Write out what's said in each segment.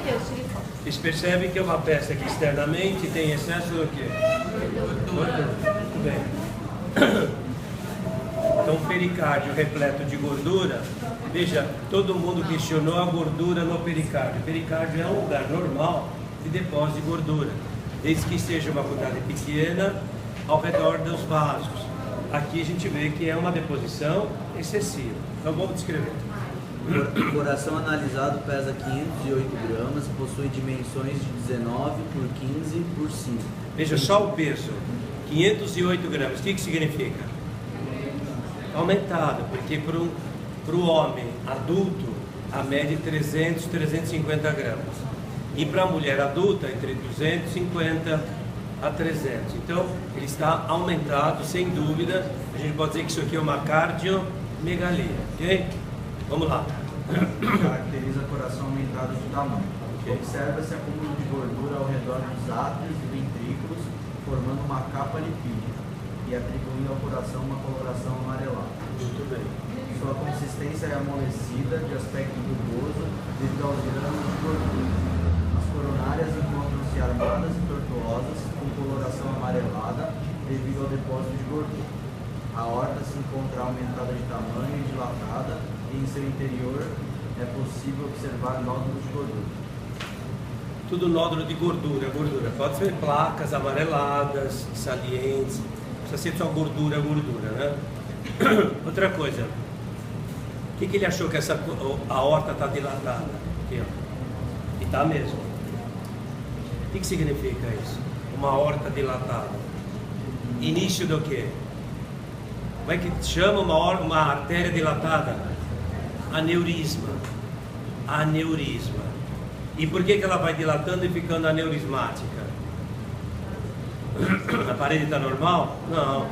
perder o silicone. Vocês percebem que é uma peça que externamente tem excesso do quê? Gordura. Muito bem. Então, pericárdio repleto de gordura. Veja, todo mundo questionou a gordura no pericárdio. O pericárdio é um lugar normal de depósito de gordura, desde que seja uma quantidade pequena ao redor dos vasos. Aqui a gente vê que é uma deposição excessiva. Então vamos descrever. O coração analisado pesa 508 gramas, possui dimensões de 19 por 15 por 5. Veja só o peso, 508 gramas. O que significa? Aumentado, porque para o homem adulto a média é 300, 350 gramas. E para a mulher adulta entre 250 a 300. Então ele está aumentado, sem dúvida. A gente pode dizer que isso aqui é uma cardiomegalia, ok? Vamos lá. Caracteriza coração aumentado de tamanho. Okay. Observa-se acúmulo de gordura ao redor dos átrios e ventrículos, formando uma capa lipídica e atribuindo ao coração uma coloração amarelada. Muito bem. Sua consistência é amolecida, de aspecto rugoso, devido aos grãos de gordura. As coronárias encontram-se armadas e tortuosas, com coloração amarelada, devido ao depósito de gordura. A aorta se encontra aumentada de tamanho e dilatada, e em seu interior é possível observar nódulos de gordura. Tudo nódulo de gordura, gordura. Pode ser placas amareladas, salientes, precisa ser só gordura, né? Outra coisa, o que ele achou que a aorta está dilatada? Aqui, ó. E está mesmo. O que significa isso? Uma aorta dilatada. Início do quê? Como é que chama uma artéria dilatada? Aneurisma. Aneurisma. E por que ela vai dilatando e ficando aneurismática? A parede está normal? Não.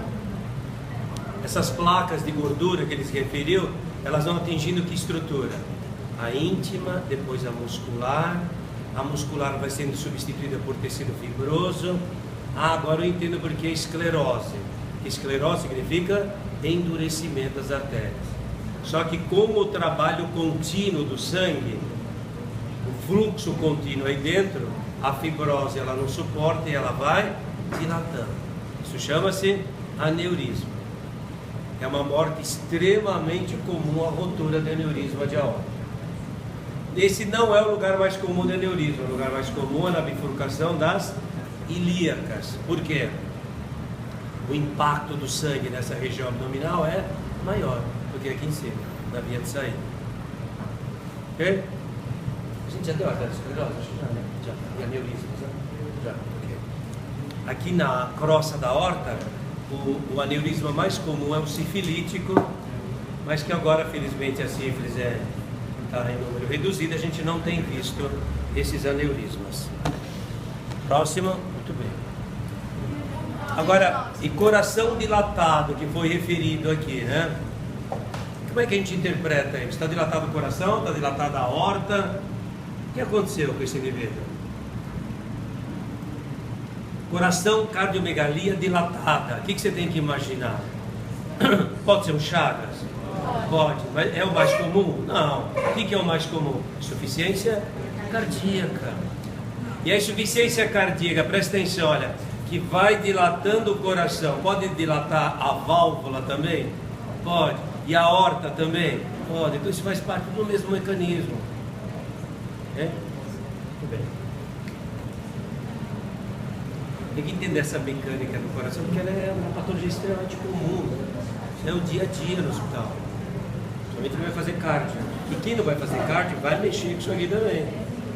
Essas placas de gordura que ele se referiu, elas vão atingindo que estrutura? A íntima, depois a muscular. A muscular vai sendo substituída por tecido fibroso. Ah, agora eu entendo porque é esclerose. Esclerose significa endurecimento das artérias. Só que com o trabalho contínuo do sangue, o fluxo contínuo aí dentro, a fibrose ela não suporta e ela vai dilatando. Isso chama-se aneurisma. É uma morte extremamente comum a rotura de aneurisma de aorta. Esse não é o lugar mais comum de aneurisma. O lugar mais comum é na bifurcação das ilíacas. Por quê? O impacto do sangue nessa região abdominal é maior do que aqui em cima, na via de saída. Ok? A gente já deu a arteriosclerose? Acho que já, né? Já. E aneurismas, né? Já. Ok. Aqui na crosta da aorta, o aneurisma mais comum é o sifilítico, mas que agora, felizmente, a sífilis está em número reduzido, a gente não tem visto esses aneurismas. Próximo. Muito bem. Agora, e coração dilatado, que foi referido aqui, né? Como é que a gente interpreta isso? Está dilatado o coração? Está dilatada a aorta? O que aconteceu com esse indivíduo? Coração, cardiomegalia dilatada. O que você tem que imaginar? Pode ser um Chagas? Pode. Mas é o mais comum? Não. O que é o mais comum? Insuficiência cardíaca. E a insuficiência cardíaca, presta atenção, olha, que vai dilatando o coração. Pode dilatar a válvula também? Pode. E a aorta também? Pode. Então isso faz parte do mesmo mecanismo. É? Muito bem. Tem que entender essa mecânica do coração, porque ela é uma patologia extremamente comum. É o dia a dia no hospital. Somente vai fazer cardio. E quem não vai fazer cardio vai mexer com isso aqui também.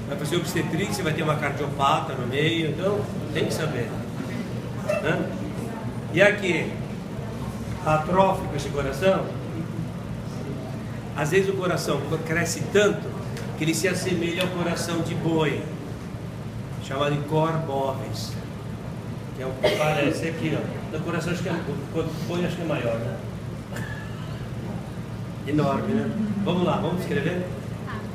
Vai fazer obstetrícia, vai ter uma cardiopata no meio. Então, tem que saber. Né? E aqui, atrófico esse coração. Às vezes o coração cresce tanto que ele se assemelha ao coração de boi, chamado de cor bovis, que é o que parece aqui, ó. O coração acho que é, o boi acho que é maior, né? Enorme, né? Vamos lá, vamos escrever?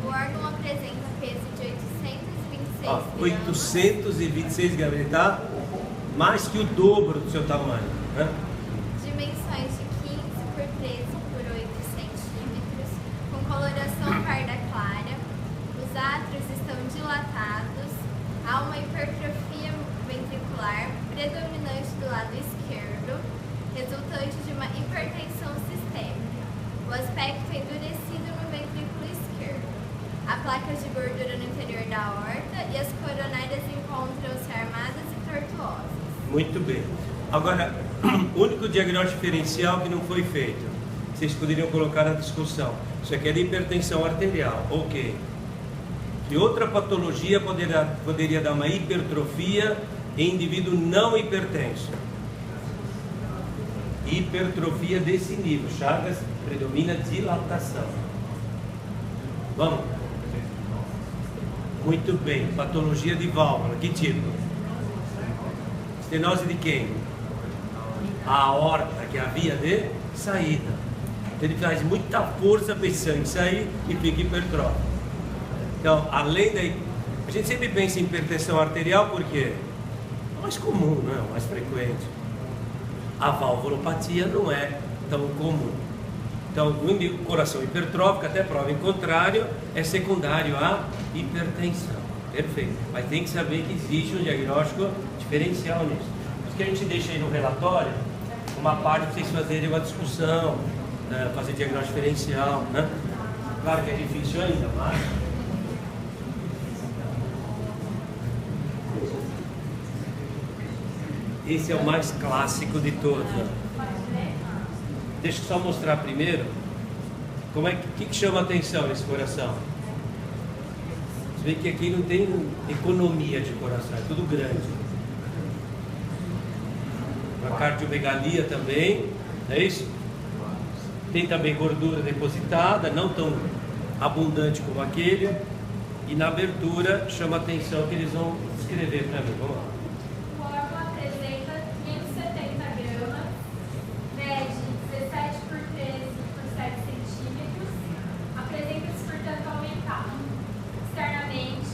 O órgão apresenta peso de 826 Ó, gramas. 826 gramas, ele está mais que o dobro do seu tamanho, né? Dimensões de 15 por 13 por 8 centímetros, com coloração parda clara. Os átrios estão dilatados placas de gordura no interior da aorta e as coronárias encontram-se armadas e tortuosas. Muito bem. Agora, o único diagnóstico diferencial que não foi feito, vocês poderiam colocar na discussão, isso aqui é de hipertensão arterial, ok. Que outra patologia poderia dar uma hipertrofia em indivíduo não hipertenso? Hipertrofia desse nível, Chagas predomina dilatação. Vamos? Muito bem, patologia de válvula, que tipo? Estenose de quem? A aorta, que é a via de saída. Então ele faz muita força pensando em sair e fica hipertrófico. Então, além da... A gente sempre pensa em hipertensão arterial porque é o mais comum, não é? O mais frequente. A valvulopatia não é tão comum. Então, o coração hipertrófico, até prova em contrário, é secundário à hipertensão. Perfeito. Mas tem que saber que existe um diagnóstico diferencial nisso. Por isso que a gente deixa aí no relatório uma parte para vocês fazerem uma discussão, né? Fazer diagnóstico diferencial, né? Claro que é difícil ainda, mas... Esse é o mais clássico de todos. Deixa eu só mostrar primeiro como é que chama a atenção nesse coração. Você vê que aqui não tem economia de coração, é tudo grande. Uma cardiomegalia também, não é isso? Tem também gordura depositada, não tão abundante como aquele. E na abertura chama a atenção que eles vão escrever para mim. Vamos lá.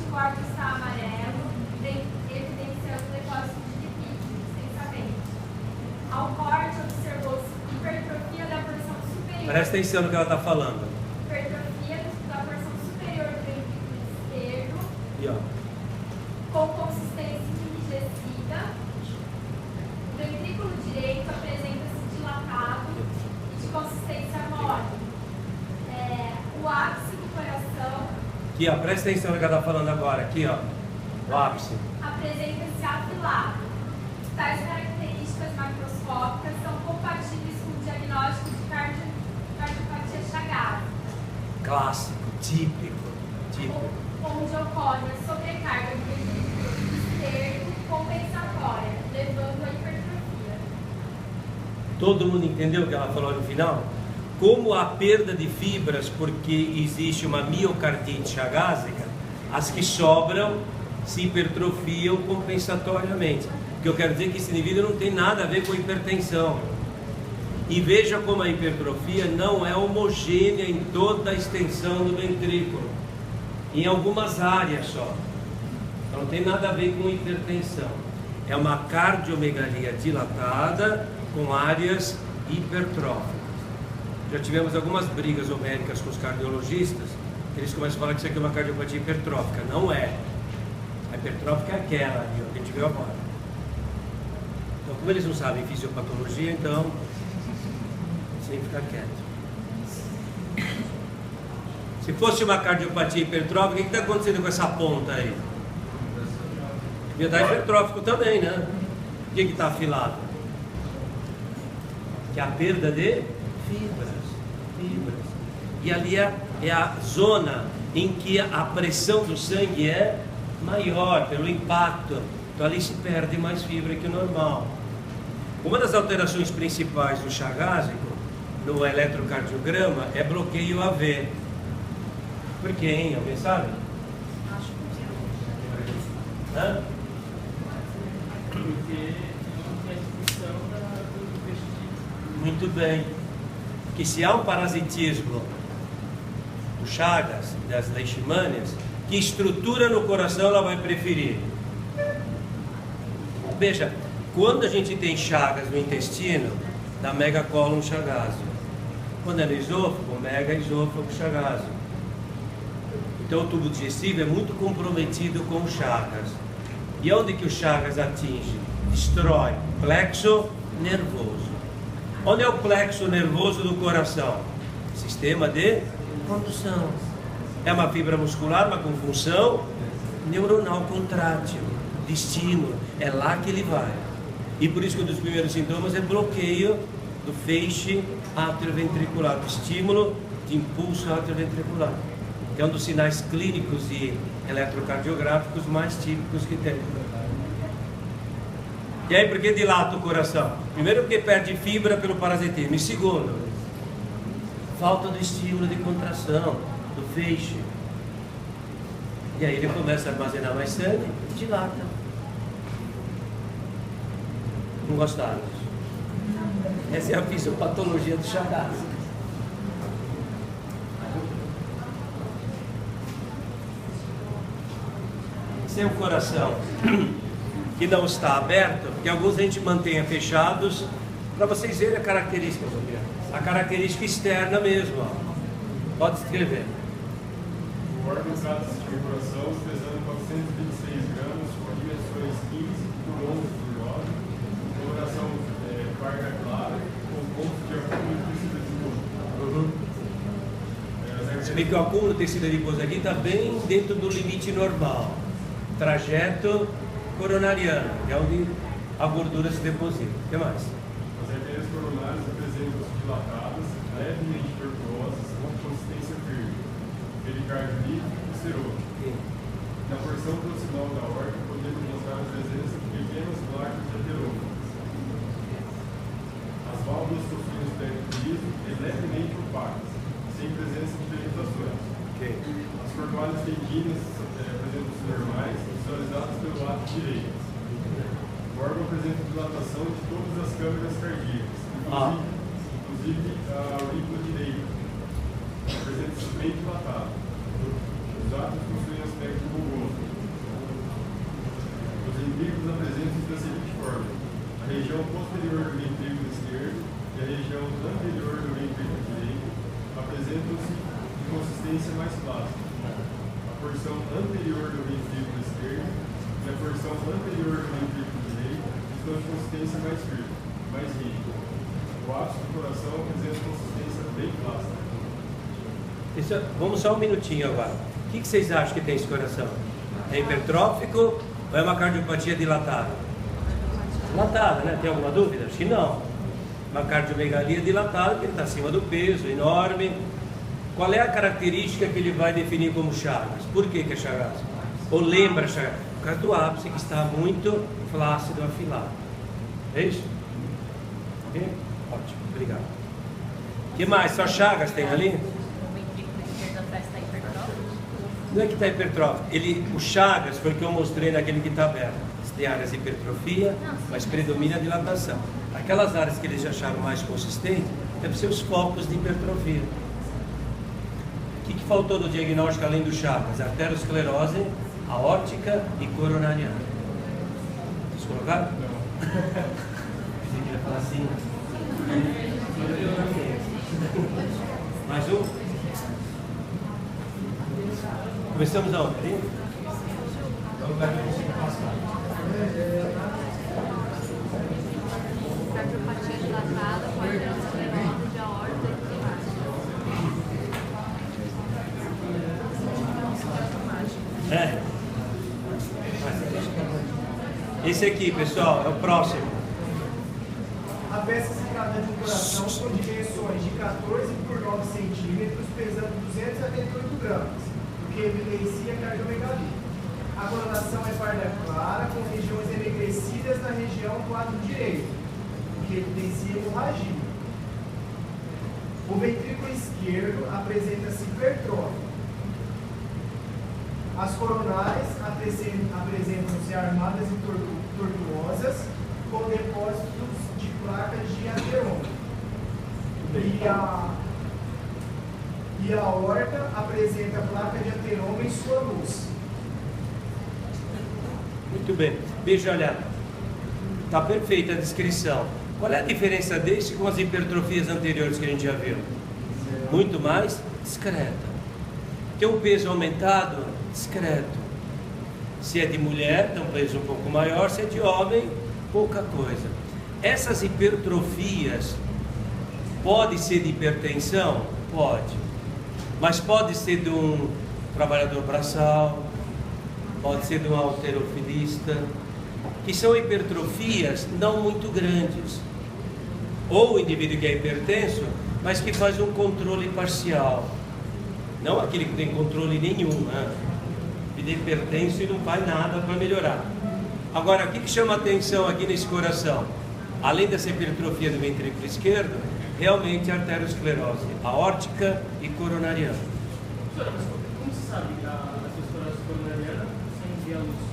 O órgão está amarelo, evidenciando o depósito de lipídios, extensamente. Ao corte, observou-se hipertrofia da porção superior. Presta atenção no que ela está falando. Hipertrofia da porção superior do ventrículo esquerdo, E, ó. com consistência enrijecida. O ventrículo direito apresenta-se dilatado e de consistência mole. O ápice do coração... Aqui, ó, presta atenção no que ela está falando agora. Aqui, ó, o ápice. Apresenta-se afilado. Tais características macroscópicas são compatíveis com o diagnóstico de cardiopatia chagásica. Clássico, típico. Onde ocorre a sobrecarga do ventrículo esquerdo compensatória, levando à hipertrofia. Todo mundo entendeu o que ela falou no final? Como há perda de fibras porque existe uma miocardite chagásica, as que sobram se hipertrofiam compensatoriamente. O que eu quero dizer é que esse indivíduo não tem nada a ver com hipertensão. E veja como a hipertrofia não é homogênea em toda a extensão do ventrículo, em algumas áreas só. Então não tem nada a ver com hipertensão. É uma cardiomegalia dilatada com áreas hipertróficas. Já tivemos algumas brigas homéricas com os cardiologistas, eles começam a falar que isso aqui é uma cardiopatia hipertrófica. Não é. A hipertrófica é aquela ali, ó, que a gente viu agora. Então, como eles não sabem fisiopatologia, então, sem ficar quieto. Se fosse uma cardiopatia hipertrófica, o que está acontecendo com essa ponta aí? Devia estar hipertrófico também, né? O que está afilado? Que é a perda de fibras. E ali é a zona em que a pressão do sangue é maior pelo impacto. Então ali se perde mais fibra que o normal. Uma das alterações principais do chagásico no eletrocardiograma é bloqueio AV. Por quê, hein? Alguém sabe? Acho que Hã? Porque não tem a discussão do vestígio. Muito bem. Que se há um parasitismo do Chagas, das leishmanias, que estrutura no coração ela vai preferir? Veja, quando a gente tem Chagas no intestino, dá megacolon chagásio. Quando é no esôfago, mega esôfago chagásio. Então o tubo digestivo é muito comprometido com o Chagas. E onde que o Chagas atinge? Destrói plexo nervoso. Onde é o plexo nervoso do coração? Sistema de condução. É uma fibra muscular, mas com função neuronal contrátil, de estímulo. É lá que ele vai. E por isso que um dos primeiros sintomas é bloqueio do feixe atrioventricular, do estímulo de impulso atrioventricular, que é um dos sinais clínicos e eletrocardiográficos mais típicos que tem. E aí, por que dilata o coração? Primeiro, porque perde fibra pelo parasitismo. E segundo, falta do estímulo de contração do feixe. E aí ele começa a armazenar mais sangue e dilata. Não gostaram disso? Essa é a fisiopatologia do Chagas. Sem o coração que não está aberto, porque alguns a gente mantenha fechados, para vocês verem a característica, externa mesmo. Ó. Pode escrever. O órgão trata-se de um coração pesando 426 gramas, com dimensões 15 por 11 por 9, coloração parda clara, com pontos de acúmulo de tecido adiposo. Se bem que o acúmulo de tecido adiposo aqui está bem dentro do limite normal. Trajeto coronariano, que é onde a gordura se deposita. O que mais? As artérias coronárias apresentam-se dilatadas, levemente tortuosas, com consistência firme. Pericárdio líquido e seroso. Na porção proximal da aorta, podemos mostrar a presença de pequenas placas de aterômetros. As válvulas possuem aspecto liso e levemente opacas, sem presença de penetrações. As cordoalhas feitíneas apresentam-se normais, visualizadas pelo lado direito. O órgão apresenta dilatação de todas as câmeras cardíacas, inclusive a aurícula direita. Apresenta-se bem dilatado. Os átomos possuem aspecto rugoso. Os ventrículos apresentam-se da seguinte forma: a região posterior do ventrículo esquerdo e a região anterior do ventrículo direito apresentam-se de consistência mais plástica. A porção anterior do ventrículo esquerdo e a porção anterior do ventrículo direito estão de consistência mais firme, mais rígida. O ápice do coração apresenta consistência bem plástica. Vamos só um minutinho agora. O que vocês acham que tem esse coração? É hipertrófico ou é uma cardiopatia dilatada? Dilatada, né? Tem alguma dúvida? Acho que não. Uma cardiomegalia dilatada, porque ele está acima do peso, enorme. Qual é a característica que ele vai definir como Chagas? Por que é Chagas? Ou lembra Chagas? Por causa do ápice que está muito flácido, afilado. É isso? Ok? Ótimo, obrigado. O que mais? Só Chagas tem ali? Não é que está hipertrófico. O Chagas foi o que eu mostrei naquele que está aberto. Tem áreas de hipertrofia, mas predomina a dilatação. Aquelas áreas que eles já acharam mais consistentes, devem ser os focos de hipertrofia. O que faltou no diagnóstico além do Chagas? Arteriosclerose, aórtica e coronariana. Vocês colocaram? Não. Você queria falar assim? Mais um? Começamos aonde? É o lugar que eu consigo passar. Cardiopatia dilatada, com arteriosclerose de aorta e Esse aqui, pessoal, é o próximo. A peça se trata de um coração com dimensões de 14 por 9 centímetros, pesando 278 gramas, o que evidencia cardiomegalia. A coloração é parda clara, com regiões enegrecidas na região do lado direito, o que evidencia hemorragia. O ventrículo esquerdo apresenta-se hipertrófico. As coronárias apresentam-se armadas e tortuosas, com depósitos de placas de aterômetro. E a aorta apresenta placa de ateroma em sua luz. Muito bem. Veja, olha, está perfeita a descrição. Qual é a diferença desse com as hipertrofias anteriores que a gente já viu? Muito mais discreta. Tem um peso aumentado, discreto. Se é de mulher, tem um peso um pouco maior. Se é de homem, pouca coisa. Essas hipertrofias pode ser de hipertensão? Pode. Mas pode ser de um trabalhador braçal, pode ser de um halterofilista, que são hipertrofias não muito grandes. Ou o indivíduo que é hipertenso, mas que faz um controle parcial. Não aquele que tem controle nenhum, né? Ele é hipertenso e não faz nada para melhorar. Agora, o que chama atenção aqui nesse coração? Além dessa hipertrofia do ventrículo esquerdo, realmente a arteriosclerose aórtica e coronariana. Professora, mas como se sabe a arteriosclerose coronariana sem ver a luz?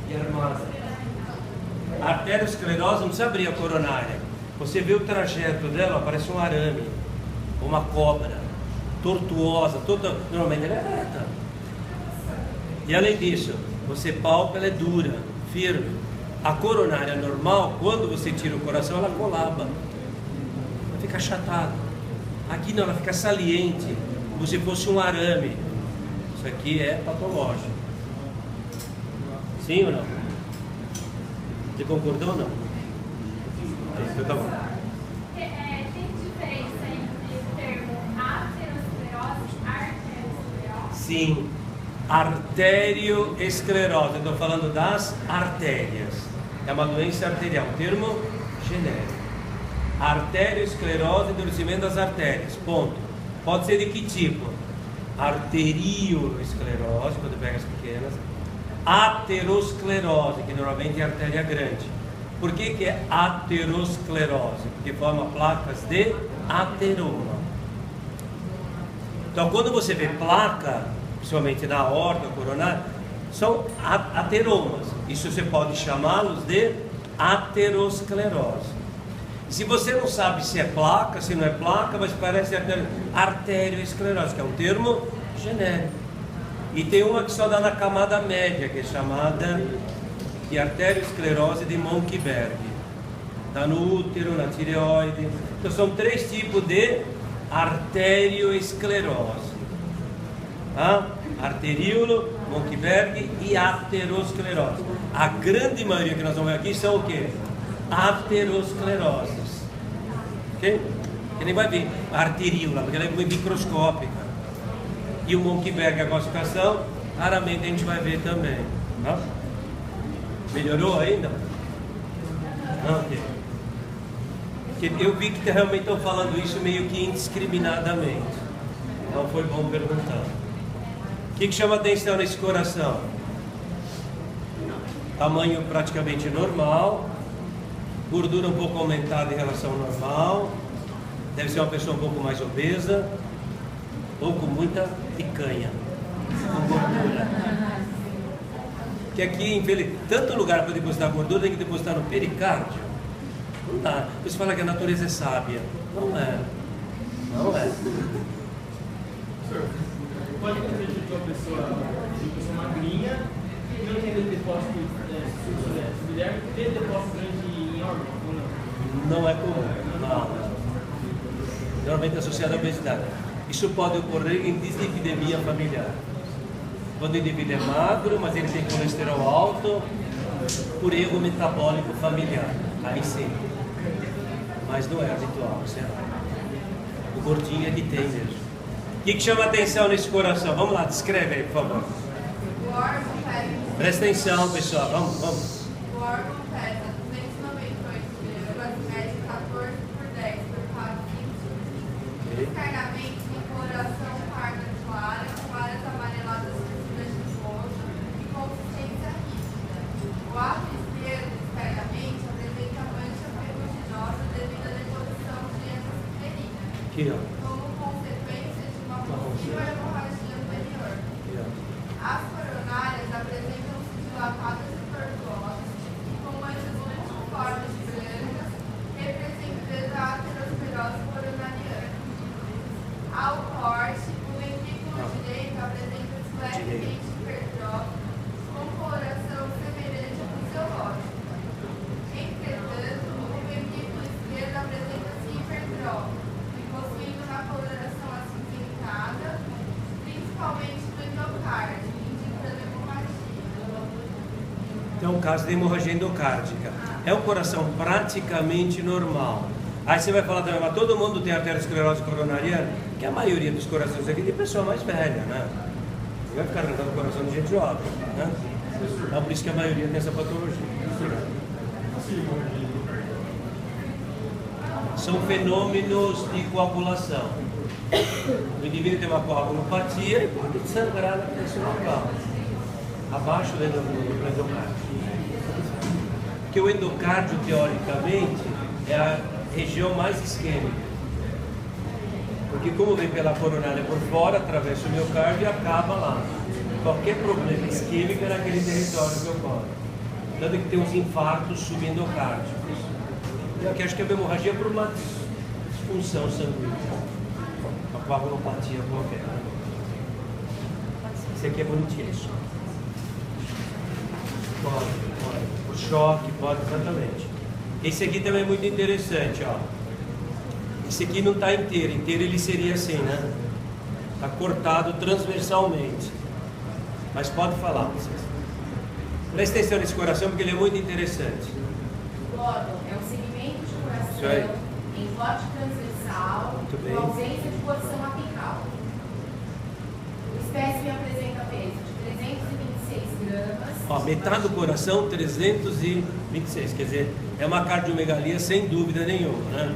E armada. A arteriosclerose não precisa abrir a coronária. Você vê o trajeto dela, parece um arame, uma cobra, tortuosa, toda, normalmente ela é reta. E além disso, você palpa, ela é dura, firme. A coronária normal, quando você tira o coração, ela colaba. Ela fica achatada. Aqui não, ela fica saliente, como se fosse um arame. Isso aqui é patológico. Sim ou não? Você concordou ou não? Então tá bom. Tem diferença entre o termo aterosclerose e arteriosclerose? Sim, arterioesclerose. Estou falando das artérias. É uma doença arterial, um termo genérico. Arterioesclerose, endurecimento das artérias. Ponto. Pode ser de que tipo? Arterioesclerose, quando pega as pequenas. Aterosclerose, que normalmente é artéria grande. Por que é aterosclerose? Porque forma placas de ateroma. Então, quando você vê placa, principalmente na aorta coronária, são ateromas. Isso você pode chamá-los de aterosclerose. Se você não sabe se é placa, se não é placa, mas parece arterioesclerose, que é um termo genérico. E tem uma que só dá na camada média, que é chamada de arteriosclerose de Monckeberg. Está no útero, na tireoide. Então são 3 tipos de arterioesclerose. Arteríolo, Monckeberg e aterosclerose. A grande maioria que nós vamos ver aqui são o quê? Ateroscleroses. Ok? Que nem vai ver a arteríola, porque ela é microscópica. E o Monckeberg, a calcificação, raramente a gente vai ver também. Tá? Melhorou ainda? Não, ok. Porque eu vi que realmente estão falando isso meio que indiscriminadamente. Então foi bom perguntar. O que chama atenção nesse coração? Tamanho praticamente normal, gordura um pouco aumentada em relação ao normal, deve ser uma pessoa um pouco mais obesa, ou com muita picanha, com gordura. Que aqui, tanto lugar para depositar gordura, tem que depositar no pericárdio. Não dá. Você fala que a natureza é sábia. Não é. Não é. Pode acontecer de uma pessoa magrinha e não tem depósito subderme, ter depósito grande em órgão ou não? Não é comum. Não. Normalmente é associado à obesidade. Isso pode ocorrer em dislipidemia familiar. Quando o indivíduo é magro, mas ele tem colesterol alto, por erro metabólico familiar. Aí sim. Mas não é habitual, certo? O gordinho é que tem mesmo. O que chama atenção nesse coração? Vamos lá, descreve aí, por favor. O órgão pesa. Presta atenção, pessoal. Vamos. O órgão pesa 298 gramas, mede 14 por 10 por cada 20. Internamente, tem coloração parda clara, com áreas amareladas surgidas de roxo e consistência rígida. O ato esquerdo, externamente, apresenta mancha ferruginosa devido à deposição de hemosferina. Aqui, ó. Como consequência de uma possível hemorragia anterior. As coronárias apresentam-se dilatadas e tortuosas e com manchas multiformes brancas, representando a aterosclerose coronariana. Ao corte, o ventrículo direito apresenta-se levemente hipertrófico, com coloração semelhante ao fisiológico. Entretanto, o ventrículo esquerdo apresenta-se hipertrófico e possuindo uma coloração acinzentada, principalmente do endocárdio, indicando hemorragia. Então, caso de hemorragia endocárdica. é um coração praticamente normal. Aí você vai falar também, mas todo mundo tem arteriosclerose coronariana? Que a maioria dos corações aqui tem pessoa mais velha, né? Não vai ficar arrancando o coração de gente jovem, né? Então, por isso que a maioria tem essa patologia. São fenômenos de coagulação. O indivíduo tem uma coagulopatia e pode sangrar na pressão local, abaixo do endocárdio. Porque o endocárdio, teoricamente, é a região mais isquêmica. Porque como vem pela coronária por fora, atravessa o miocárdio e acaba lá. Qualquer problema isquêmico é naquele território que ocorre. Tanto que tem uns infartos subendocárdicos. E aqui acho que é uma hemorragia por uma disfunção sanguínea. Uma coagulopatia qualquer. Esse aqui é bonitinho. Pode. Por choque, pode, exatamente. Esse aqui também é muito interessante, ó. Esse aqui não está inteiro ele seria assim, né? Está cortado transversalmente. Mas pode falar, vocês. Presta atenção nesse coração porque ele é muito interessante. Gordon é um segmento de coração Isso aí. em corte transversal, Muito bem. com ausência de posição apical. O espécime apresenta peso de 326 gramas. Ó, metade do coração, 326. Quer dizer, é uma cardiomegalia sem dúvida nenhuma, né?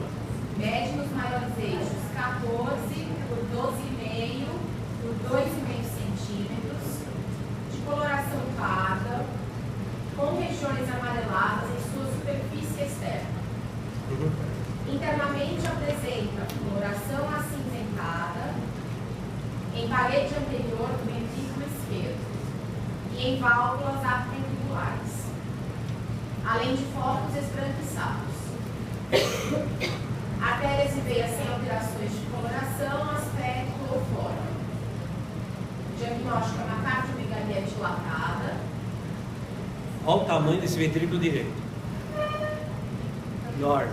Mede nos maiores eixos 14 por 12,5 por 2,5 centímetros, de coloração parda, com regiões amareladas em sua superfície externa. Internamente apresenta coloração acinzentada em parede anterior do ventrículo esquerdo e em válvulas atriventriculares, além de focos esbranquiçados. Artérias e veias sem alterações de coloração, aspecto ou forma. Diagnóstico é uma cardiomegalia dilatada. Olha o tamanho desse ventrículo direito. Enorme.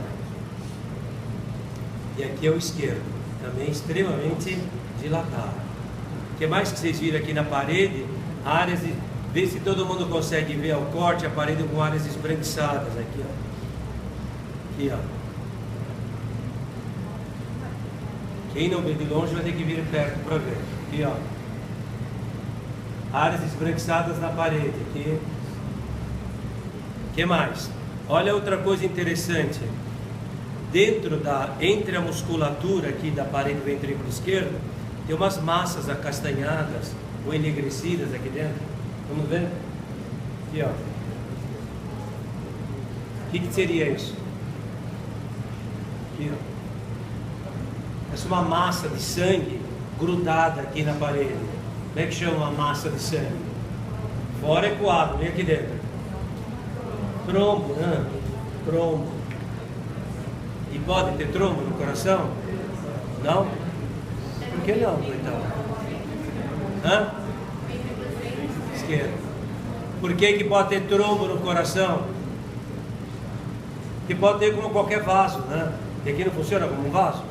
E aqui é o esquerdo, também extremamente dilatado. O que mais que vocês viram aqui na parede? Áreas de... Vê se todo mundo consegue ver ao corte a parede com áreas esbranquiçadas aqui, ó. Aqui, ó. Quem não vê de longe vai ter que vir perto para ver. Aqui, ó. Áreas esbranquiçadas na parede. Aqui. O que mais? Olha outra coisa interessante. Entre a musculatura aqui da parede do ventrículo esquerdo, tem umas massas acastanhadas ou enegrecidas aqui dentro. Vamos ver? Aqui, ó. O que seria isso? Aqui, ó. Essa é uma massa de sangue grudada aqui na parede. Como é que chama uma massa de sangue? Fora é coágulo, e aqui dentro? Trombo, né? Trombo. E pode ter trombo no coração? Não? Por que não, então? Hã? Esquerdo. Por que pode ter trombo no coração? Que pode ter como qualquer vaso, né? E aqui não funciona como um vaso?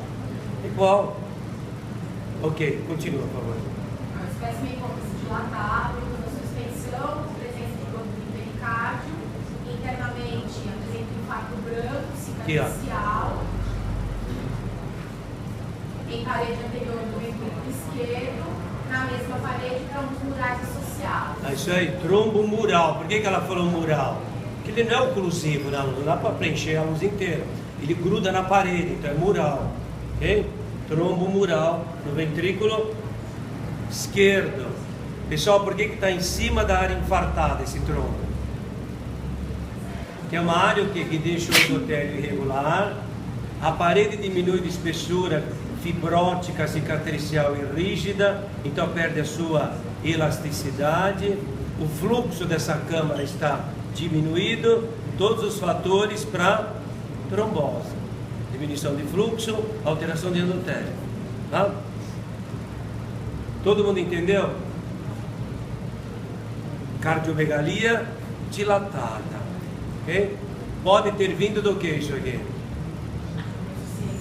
Igual. Ok, continua, por favor. O espécime encontra-se dilatado, com suspensão, presença de gordura no pericárdio, internamente apresenta infarto branco, cicatricial, em parede anterior do ventrículo esquerdo, na mesma parede, trombos murais associados. É isso aí, trombo mural. Por que ela falou mural? Porque ele não é oclusivo na luz, não dá para preencher a luz inteira. Ele gruda na parede, então é mural. Ok? Trombo mural no ventrículo esquerdo. Pessoal, por que está em cima da área infartada esse trombo? Que é uma área que deixa o endotélio irregular, a parede diminui de espessura fibrótica, cicatricial e rígida, então perde a sua elasticidade, o fluxo dessa câmara está diminuído, todos os fatores para trombose. Diminuição de fluxo, alteração de endotélio. Tá? Todo mundo entendeu? Cardiomegalia dilatada. Okay? Pode ter vindo do que isso aqui?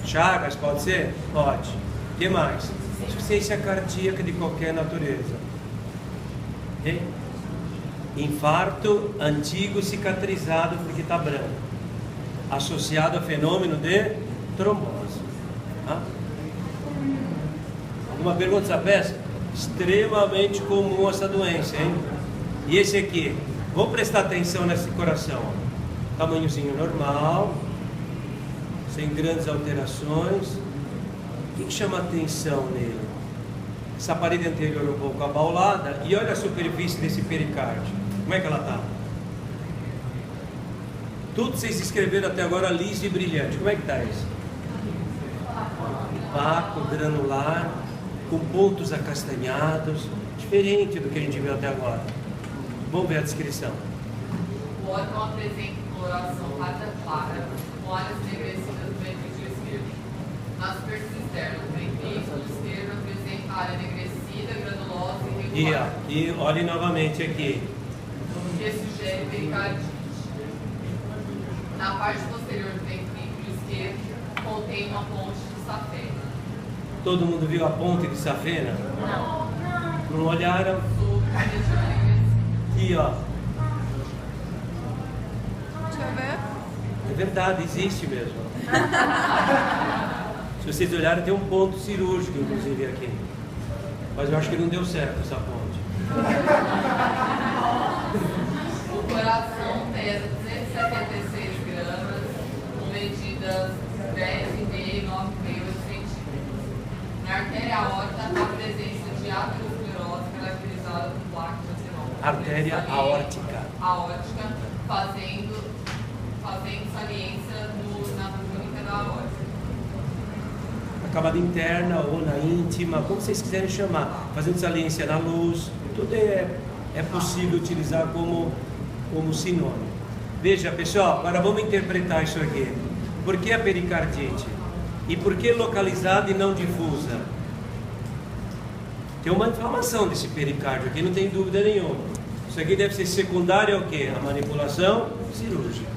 Chagas, pode ser? Pode. O que mais? Insuficiência cardíaca de qualquer natureza. Okay? Infarto antigo cicatrizado porque está branco. associado a fenômeno de trombose. Tá? Alguma pergunta dessa peça? Extremamente comum essa doença, hein? E esse aqui, vamos prestar atenção nesse coração. Tamanhozinho normal, sem grandes alterações. O que chama atenção nele? Essa parede anterior um pouco abaulada. E olha a superfície desse pericárdio. Como é que ela está? Tudo vocês escreveram até agora liso e brilhante. Como é que está isso? Opaco, granular, com pontos acastanhados. Diferente do que a gente viu até agora. Vamos ver a descrição. O órgão apresenta coloração rasa clara, com áreas enegrecidas do ventrículo esquerdo. Na superfície externa, o ventrículo esquerdo apresenta área enegrecida, granulosa e irregular. E olhe novamente aqui. Que sugere pericardite. Na parte posterior do ventrículo esquerdo, contém uma ponte de safena. Todo mundo viu a ponte de safena? Não. Não olharam? Aqui, ó. Deixa eu ver. É verdade, existe mesmo. Se vocês olharem, tem um ponto cirúrgico, inclusive, aqui. Mas eu acho que não deu certo essa ponte. O coração pesa 276 gramas, com medidas 10,5 e 9,8 centímetros. Na artéria aórtica, há presença de aterosclerose caracterizada por placa de ateroma. Artéria aórtica. Aórtica, fazendo saliência na túnica da aórtica. Na camada interna ou na íntima, como vocês quiserem chamar. Fazendo saliência na luz. Tudo é possível utilizar como sinônimo. Veja, pessoal, agora vamos interpretar isso aqui. Por que a pericardite? E por que localizada e não difusa? Tem uma inflamação desse pericárdio aqui, não tem dúvida nenhuma. Isso aqui deve ser secundário ao quê? A manipulação cirúrgica.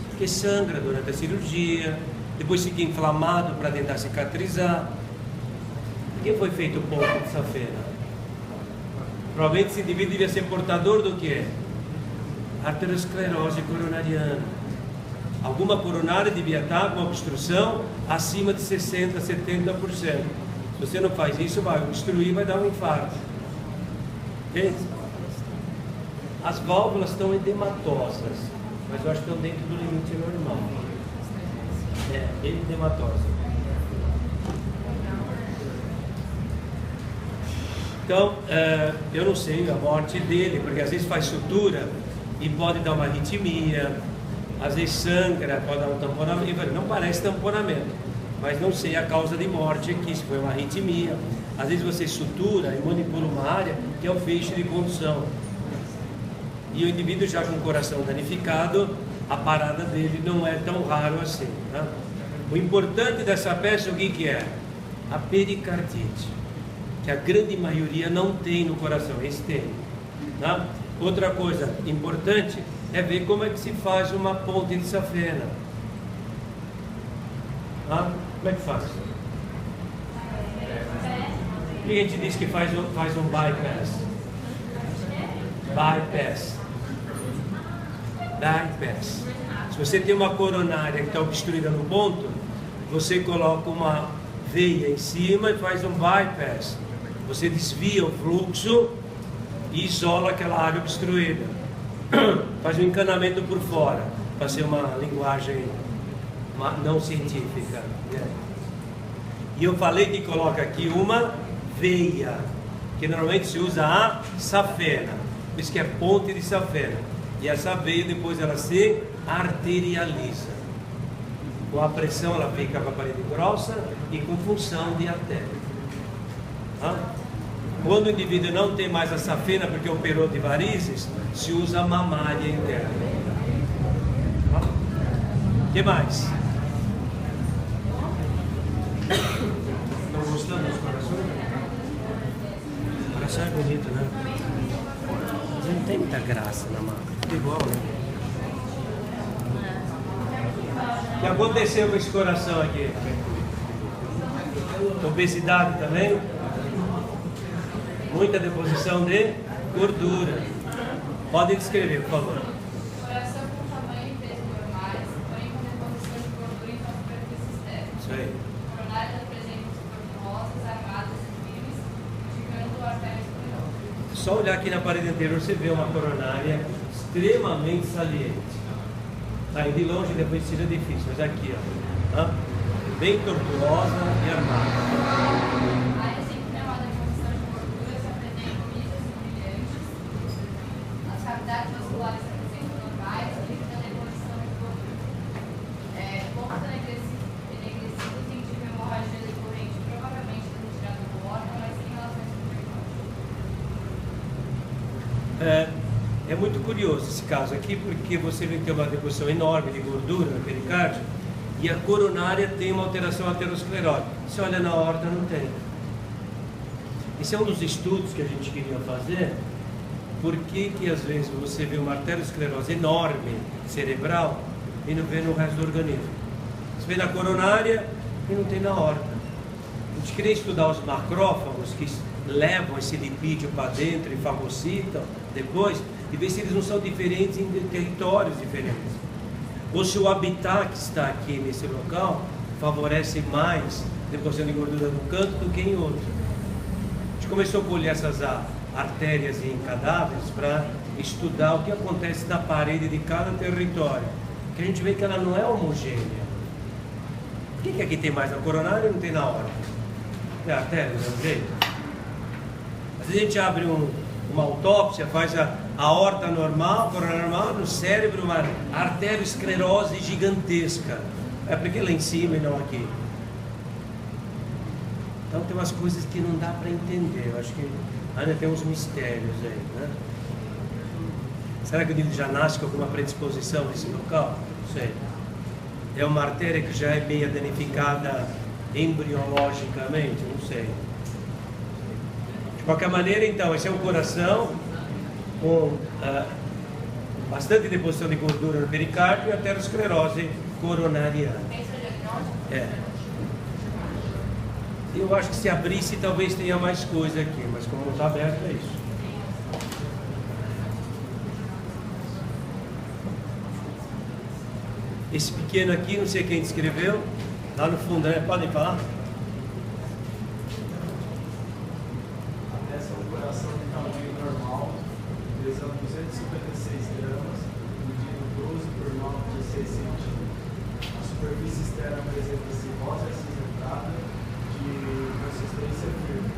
Porque sangra durante a cirurgia, depois fica inflamado para tentar cicatrizar. Por que foi feito o ponto de safena? Provavelmente esse indivíduo devia ser portador do quê? Arteriosclerose coronariana. Alguma coronária devia estar com obstrução acima de 60%, 70%. Se você não faz isso, vai obstruir, vai dar um infarto. Ok? As válvulas estão edematosas, mas eu acho que estão dentro do limite normal. Edematosa. Então, eu não sei a morte dele, porque às vezes faz sutura e pode dar uma arritmia, às vezes sangra, pode dar um tamponamento, não parece tamponamento, mas não sei a causa de morte aqui, se foi uma arritmia. Às vezes você sutura e manipula uma área que é o feixe de condução. E o indivíduo já com o coração danificado, a parada dele não é tão raro assim. Tá? O importante dessa peça, o que é? A pericardite, que a grande maioria não tem no coração, esse tem. Tá? Outra coisa importante é ver como é que se faz uma ponte de safena. Tá? Como é que faz? O que a gente diz que faz um bypass? Bypass. Se você tem uma coronária que está obstruída no ponto, você coloca uma veia em cima e faz um bypass. Você desvia o fluxo e isola aquela área obstruída. Faz um encanamento por fora, para ser uma linguagem não científica. E eu falei que coloca aqui uma veia, que normalmente se usa a safena, por isso que é ponte de safena. E essa veia depois ela se arterializa. Com a pressão ela fica com a parede grossa e com função de artéria. Tá? Quando o indivíduo não tem mais a safena porque operou de varizes, se usa a mamária interna. O que mais? Estão gostando dos corações? O coração é bonito, né? Mas não tem muita graça na maca. Tudo igual, né? O que aconteceu com esse coração aqui? Obesidade também? Muita deposição de gordura. Pode descrever, por favor. Coração com tamanho e peso normais, porém Só olhar aqui na parede anterior você vê uma coronária extremamente saliente. Aí de longe depois seria difícil, mas aqui, ó, tá? Bem tortuosa e armada. A área sempre é uma deposição de gordura, se apresentam lisas e brilhantes. As cavidades vasculares se apresentam normais, livre da deposição de gordura. Pontos enegrecidos indicam hemorragia decorrente, provavelmente da retirada do órgão, mas sem relações com o pericórdio. É muito curioso esse caso aqui, porque você vê que tem uma deposição enorme de gordura no pericárdio e a coronária tem uma alteração aterosclerótica. Você olha na aorta, não tem. Esse é um dos estudos que a gente queria fazer. Por que às vezes você vê uma arteriosclerose enorme cerebral e não vê no resto do organismo? Você vê na coronária e não tem na aorta. A gente queria estudar os macrófagos que levam esse lipídio para dentro e fagocitam depois, e ver se eles não são diferentes em territórios diferentes. Ou se o habitat que está aqui nesse local favorece mais deposição de gordura no canto do que em outro. A gente começou a colher essas artérias em cadáveres para estudar o que acontece na parede de cada território. Que a gente vê que ela não é homogênea. Por que aqui tem mais na coronária e não tem na aorta? É a artéria, do mesmo jeito? Às vezes a gente abre uma autópsia, faz a aorta normal, coronária normal, no cérebro uma arteriosclerose gigantesca. É porque lá em cima e não aqui. Então tem umas coisas que não dá para entender. Eu acho que ainda tem uns mistérios aí, né? Será que o nível já nasce com alguma predisposição nesse local? Não sei. É uma artéria que já é meio danificada embriologicamente? Não sei. De qualquer maneira, então, esse é um coração com bastante deposição de gordura no pericárdio e aterosclerose coronariana. É. Eu acho que se abrisse talvez tenha mais coisa aqui, mas como não está aberto é isso. Esse pequeno aqui, não sei quem descreveu, lá no fundo, né? Podem falar? Essa é um coração de tamanho normal, pesando 256 gramas, medindo 12 por 9, 16 centímetros. A superfície externa apresenta-se rosa acinzentada, de consistência firme.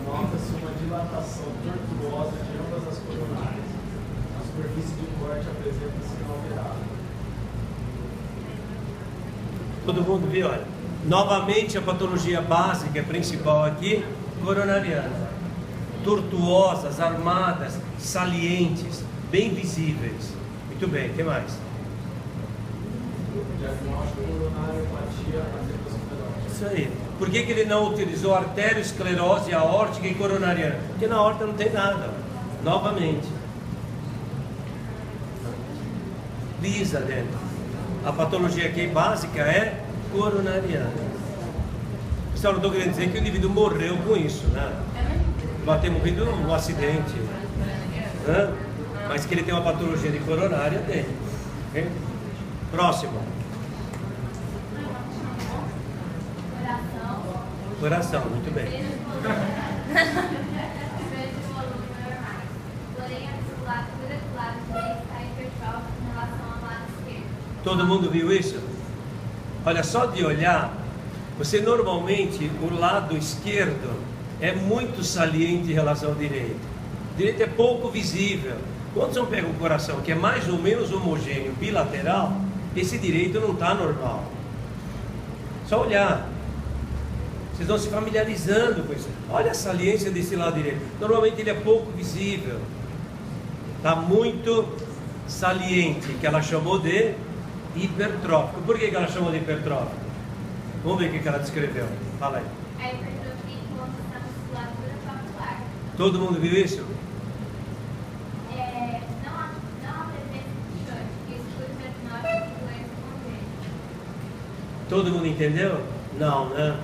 Nota-se uma dilatação tortuosa de ambas as coronárias. A superfície de corte apresenta-se inalterada. Todo mundo viu, olha. Novamente a patologia básica principal aqui, coronariana. Tortuosas, armadas, salientes, bem visíveis. Muito bem, o que mais? Diagnóstico coronariopatia aterosclerótica. Isso aí. Por que ele não utilizou arteriosclerose aórtica e coronariana? Porque na aorta não tem nada. Novamente. Lisa dentro. A patologia aqui básica é coronariana. Pessoal, não estou querendo dizer que o indivíduo morreu com isso, né? Pode ter morrido num acidente, né? Mas que ele tem uma patologia de coronária, tem. Okay? Próximo. Coração, muito bem. Todo mundo viu isso? Olha, só de olhar, você normalmente, o lado esquerdo é muito saliente em relação ao direito. O direito é pouco visível. Quando você pega um coração que é mais ou menos homogêneo, bilateral, esse direito não está normal. Só olhar. Vocês vão se familiarizando com isso. Olha a saliência desse lado direito. Normalmente ele é pouco visível. Está muito saliente, que ela chamou de hipertrófico. Por que ela chamou de hipertrófico? Vamos ver o que ela descreveu. Fala aí. A hipertrofia encontra na musculatura papilar. Todo mundo viu isso? Não apresenta chute, que exclui o diagnóstico de doença congênita. Todo mundo entendeu? Não, né?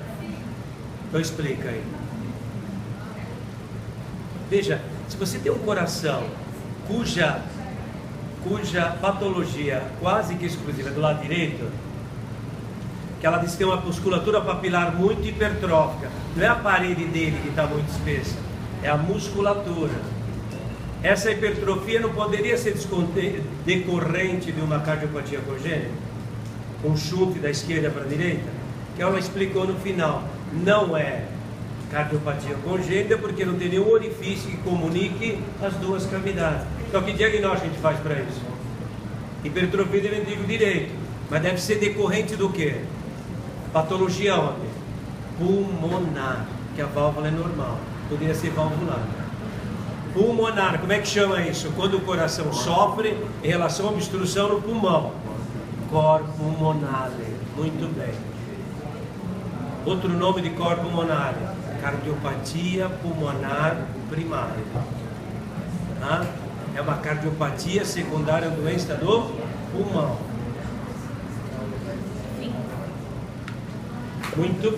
Então explica aí. Veja, se você tem um coração cuja patologia quase que exclusiva é do lado direito, que ela diz que tem uma musculatura papilar muito hipertrófica, não é a parede dele que está muito espessa, é a musculatura. Essa hipertrofia não poderia ser decorrente de uma cardiopatia congênita? Um chute da esquerda para a direita? Que ela explicou no final. Não é cardiopatia congênita porque não tem nenhum orifício que comunique as duas cavidades. Então, que diagnóstico a gente faz para isso? Hipertrofia do ventrículo direito. Mas deve ser decorrente do quê? Patologia onde? Pulmonar, que a válvula é normal. Poderia ser valvular. Pulmonar, como é que chama isso? Quando o coração sofre em relação à obstrução no pulmão. Cor pulmonale. Muito bem. Outro nome de cor pulmonale. Cardiopatia pulmonar primária. É uma cardiopatia secundária, doença do pulmão. Muito bem.